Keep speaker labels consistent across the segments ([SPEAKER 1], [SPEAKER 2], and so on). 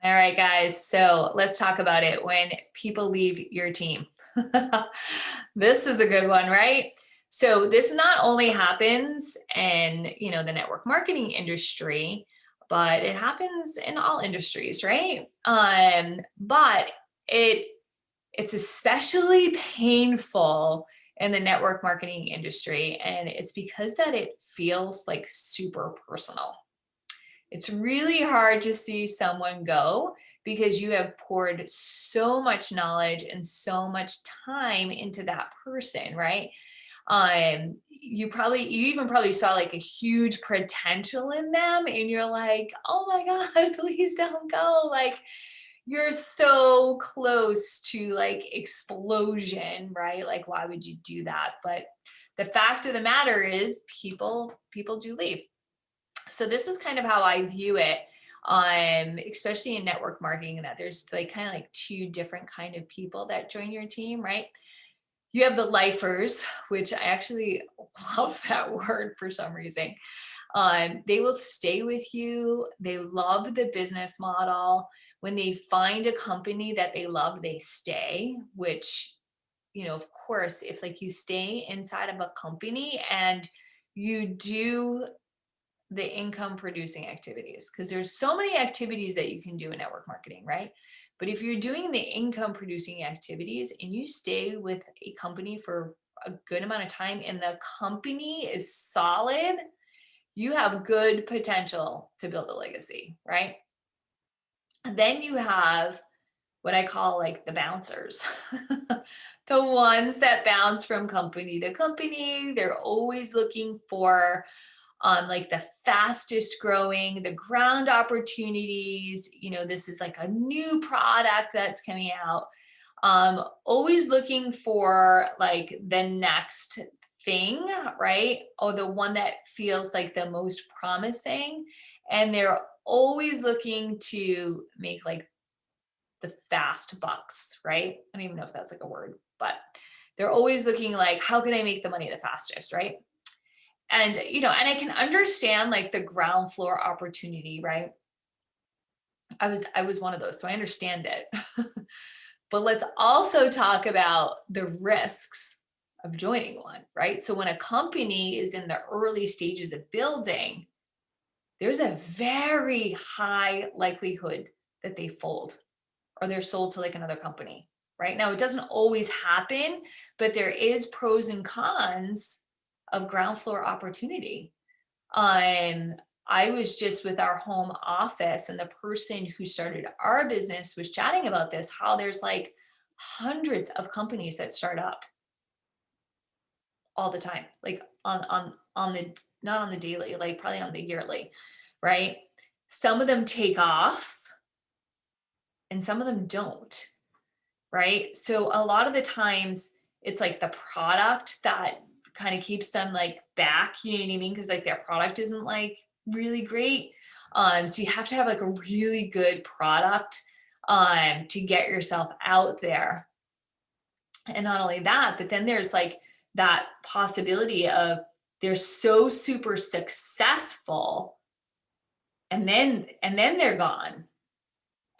[SPEAKER 1] All right, guys. So let's talk about it when people leave your team. This is a good one, right? So this not only happens in, the network marketing industry, but it happens in all industries, right? But it it's especially painful in the network marketing industry, and it's because that it feels like super personal. It's really hard to see someone go because you have poured so much knowledge and so much time into that person, right? You even probably saw like a huge potential in them, and you're like, oh my God, please don't go. Like, you're so close to like explosion, right? Like, why would you do that? But the fact of the matter is people do leave. So this is kind of how I view it, especially in network marketing, that there's like kind of like two different kind of people that join your team, right? You have the lifers, which I actually love that word for some reason. They will stay with you. They love the business model. When they find a company that they love, they stay, which, of course, if like you stay inside of a company and you do the income producing activities, because there's so many activities that you can do in network marketing, right? But if you're doing the income producing activities and you stay with a company for a good amount of time and the company is solid, you have good potential to build a legacy, right? And then you have what I call like the bouncers, the ones that bounce from company to company. They're always looking for like the fastest growing, the ground opportunities. This is like a new product that's coming out. Always looking for like the next thing, right? Or the one that feels like the most promising. And they're always looking to make like the fast bucks, right? I don't even know if that's like a word, but they're always looking like, how can I make the money the fastest, right? And I can understand like the ground floor opportunity, right? I was one of those, so I understand it. But let's also talk about the risks of joining one, right? So when a company is in the early stages of building, there's a very high likelihood that they fold or they're sold to like another company. Right now, it doesn't always happen, but there is pros and cons of ground floor opportunity. Um, I was just with our home office, and the person who started our business was chatting about this, how there's like hundreds of companies that start up all the time, like on the not on the daily, like probably on the yearly, right? Some of them take off and some of them don't, right? So a lot of the times it's like the product that kind of keeps them like back, you know what I mean? Because like their product isn't like really great. So you have to have like a really good product to get yourself out there. And not only that, but then there's like that possibility of they're so super successful and then they're gone.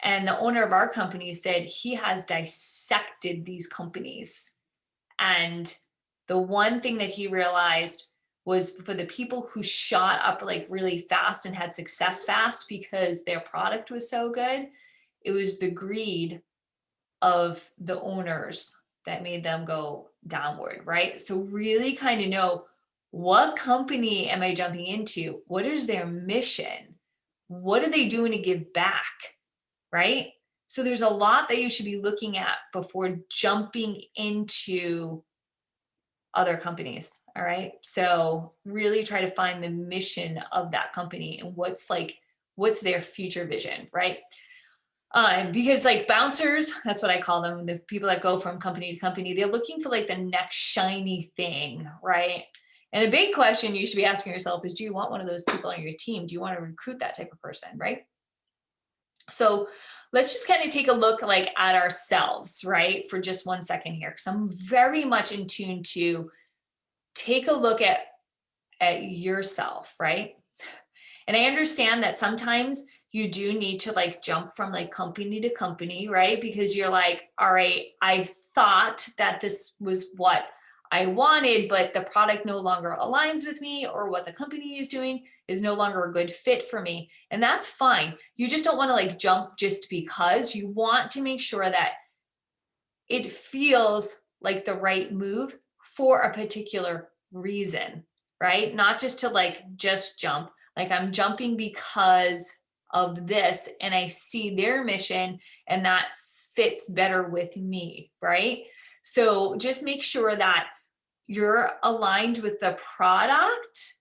[SPEAKER 1] And the owner of our company said he has dissected these companies. And the one thing that he realized was for the people who shot up like really fast and had success fast because their product was so good, it was the greed of the owners that made them go downward, right? So really kind of know, what company am I jumping into? What is their mission? What are they doing to give back? Right? So there's a lot that you should be looking at before jumping into other companies. All right. So really try to find the mission of that company and what's their future vision, right? Because like bouncers, that's what I call them, the people that go from company to company, they're looking for like the next shiny thing, right? And the big question you should be asking yourself is, do you want one of those people on your team? Do you want to recruit that type of person, right? So let's just kind of take a look like at ourselves, right? For just 1 second here, because I'm very much in tune to take a look at yourself, right? And I understand that sometimes you do need to like jump from like company to company, right? Because you're like, all right, I thought that this was what I wanted, but the product no longer aligns with me, or what the company is doing is no longer a good fit for me. And that's fine. You just don't want to like jump just because. You want to make sure that it feels like the right move for a particular reason, right? Not just to like just jump, like I'm jumping because of this and I see their mission and that fits better with me, right? So just make sure that you're aligned with the product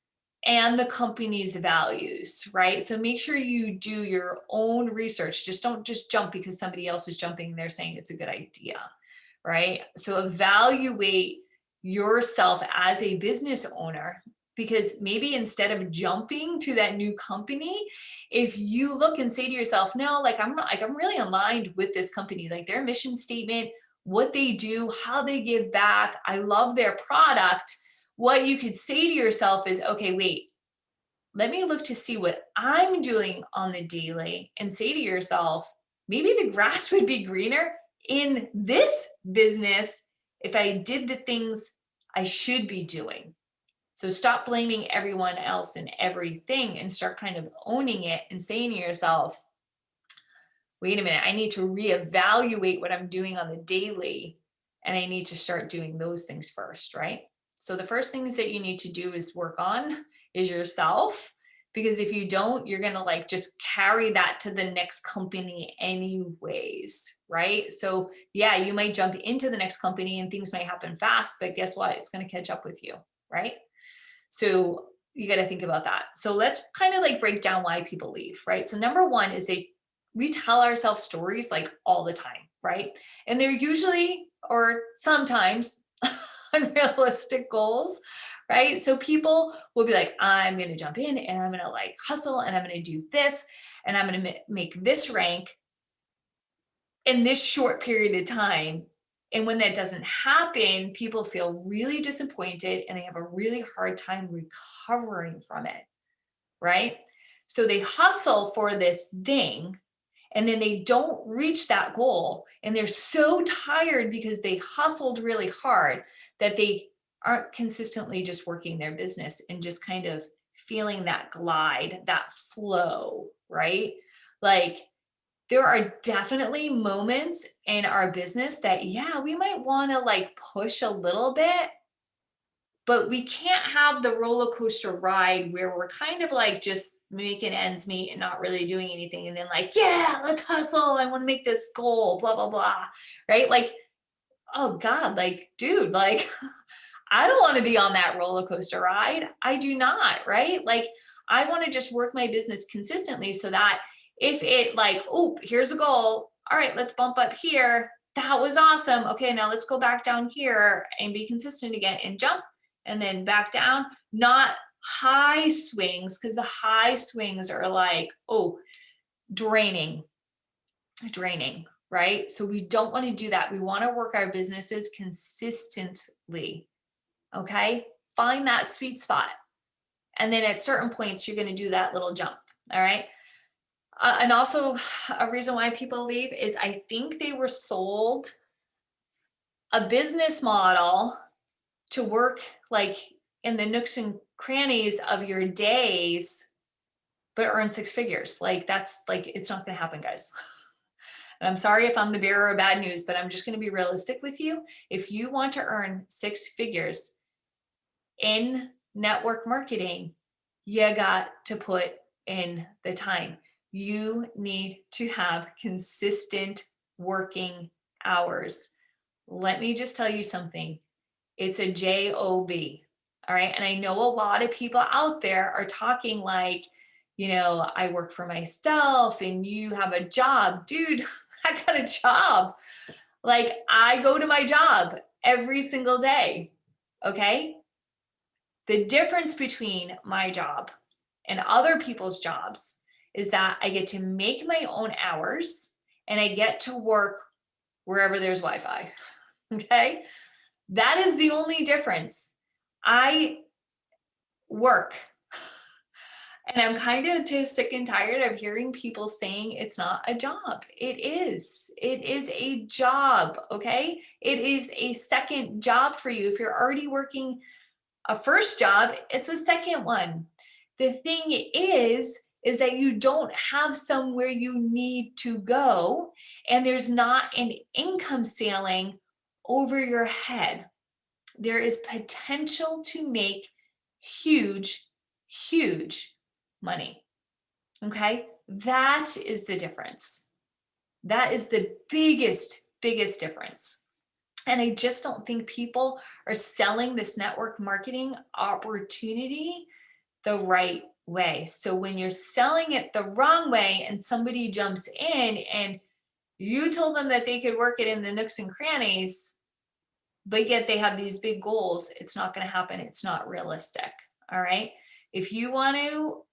[SPEAKER 1] and the company's values, right? So make sure you do your own research. Just don't just jump because somebody else is jumping and they're saying it's a good idea, right? So evaluate yourself as a business owner, because maybe instead of jumping to that new company, if you look and say to yourself, no, I'm really aligned with this company, like their mission statement, what they do, how they give back, I love their product. What you could say to yourself is, okay, wait, let me look to see what I'm doing on the daily, and say to yourself, maybe the grass would be greener in this business if I did the things I should be doing. So stop blaming everyone else and everything and start kind of owning it and saying to yourself, wait a minute, I need to reevaluate what I'm doing on the daily, and I need to start doing those things first, right? So the first things that you need to do is work on is yourself, because if you don't, you're going to like just carry that to the next company anyways, right? So yeah, you might jump into the next company and things might happen fast, but guess what? It's going to catch up with you, right? So you got to think about that. So let's kind of like break down why people leave, right? So number one is we tell ourselves stories like all the time, right? And they're usually or sometimes unrealistic goals, right? So people will be like, I'm going to jump in and I'm going to like hustle and I'm going to do this and I'm going to make this rank in this short period of time. And when that doesn't happen, people feel really disappointed and they have a really hard time recovering from it, right? So they hustle for this thing and then they don't reach that goal. And they're so tired because they hustled really hard that they aren't consistently just working their business and just kind of feeling that glide, that flow, right? Like, there are definitely moments in our business that, yeah, we might want to like push a little bit, but we can't have the roller coaster ride where we're kind of like just making ends meet and not really doing anything. And then like, yeah, let's hustle. I want to make this goal, blah, blah, blah. Right? Like, oh God, like, dude, like, I don't want to be on that roller coaster ride. I do not, right? Like, I want to just work my business consistently so that if it like, oh, here's a goal. All right, let's bump up here. That was awesome. Okay, now let's go back down here and be consistent again and jump and then back down, not high swings, because the high swings are like, oh, draining, right? So we don't want to do that. We want to work our businesses consistently. Okay, find that sweet spot. And then at certain points, you're going to do that little jump. All right. And also a reason why people leave is I think they were sold a business model to work like in the nooks and crannies of your days, but earn six figures. Like that's like, it's not going to happen, guys. And I'm sorry if I'm the bearer of bad news, but I'm just going to be realistic with you. If you want to earn six figures in network marketing, you got to put in the time. You need to have consistent working hours. Let me just tell you something. It's a job. All right. And I know a lot of people out there are talking like, I work for myself and you have a job. Dude, I got a job. Like, I go to my job every single day. Okay. The difference between my job and other people's jobs is that I get to make my own hours and I get to work wherever there's Wi-Fi. Okay. That is the only difference. I work And I'm kind of just sick and tired of hearing people saying it's not a job. It is. It is a job, okay? It is a second job for you. If you're already working a first job, it's a second one. The thing is that you don't have somewhere you need to go, and there's not an income ceiling over your head. There is potential to make huge, huge money. Okay. That is the difference. That is the biggest difference. And I just don't think people are selling this network marketing opportunity the right way. So when you're selling it the wrong way and somebody jumps in and you told them that they could work it in the nooks and crannies, but yet they have these big goals, it's not going to happen. It's not realistic. All right. If you want to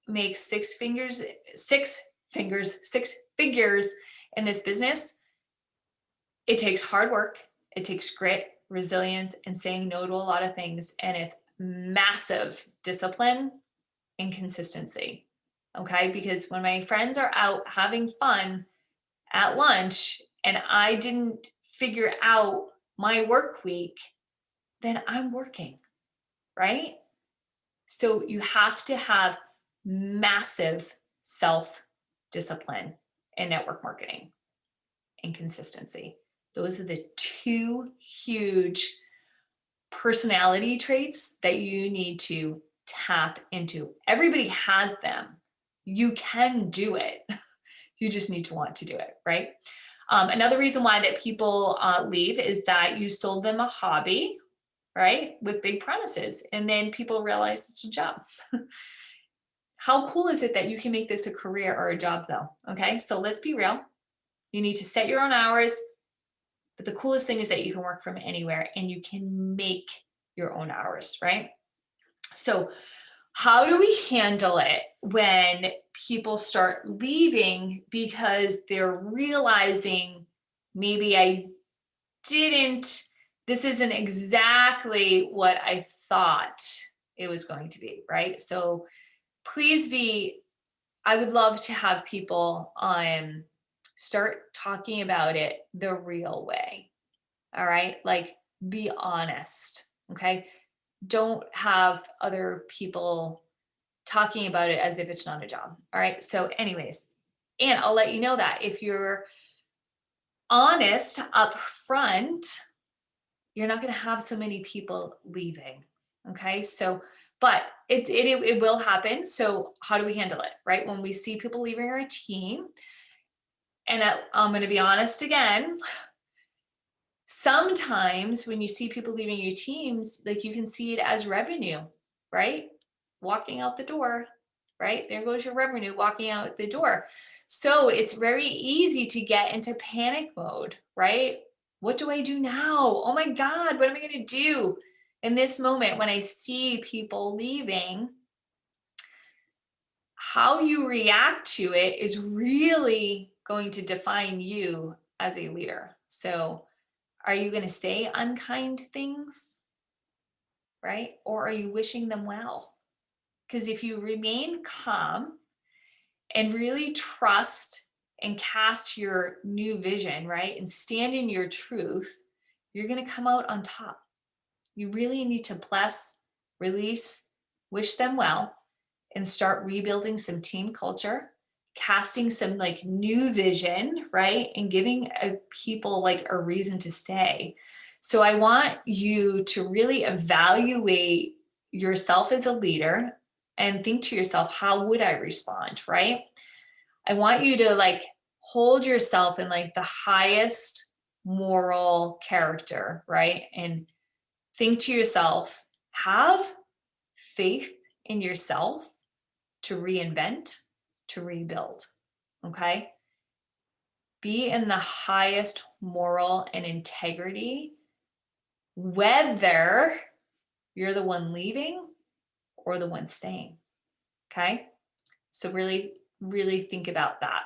[SPEAKER 1] make six figures in this business, it takes hard work, it takes grit, resilience, and saying no to a lot of things. And it's massive discipline and consistency. Okay. Because when my friends are out having fun at lunch and I didn't figure out my work week, then I'm working, right? So you have to have massive self-discipline in network marketing and consistency. Those are the two huge personality traits that you need to tap into. Everybody has them. You can do it. You just need to want to do it, right? Another reason why that people leave is that you sold them a hobby, right? With big promises. And then people realize it's a job. How cool is it that you can make this a career or a job though? Okay, so let's be real. You need to set your own hours, but the coolest thing is that you can work from anywhere and you can make your own hours, right? So how do we handle it when people start leaving because they're realizing maybe this isn't exactly what I thought it was going to be, right? So I would love to have people start talking about it the real way. All right. Like be honest. Okay. Don't have other people talking about it as if it's not a job. All right. So, anyways, and I'll let you know that if you're honest up front, you're not going to have so many people leaving. Okay. So, but it will happen. So, how do we handle it? Right. When we see people leaving our team, and I'm going to be honest again, sometimes when you see people leaving your teams, like you can see it as revenue, right? Walking out the door, right? There goes your revenue walking out the door. So it's very easy to get into panic mode, right? What do I do now? Oh my God, what am I going to do in this moment when I see people leaving? How you react to it is really going to define you as a leader. So, are you going to say unkind things, right? Or are you wishing them well? Because if you remain calm and really trust and cast your new vision, right? And stand in your truth, you're going to come out on top. You really need to bless, release, wish them well, and start rebuilding some team culture, casting some like new vision, right? And giving people like a reason to stay. So I want you to really evaluate yourself as a leader and think to yourself, how would I respond, right? I want you to like hold yourself in like the highest moral character, right? And think to yourself, have faith in yourself to reinvent, to rebuild. Okay. Be in the highest moral and integrity, whether you're the one leaving or the one staying. Okay. So really, really think about that.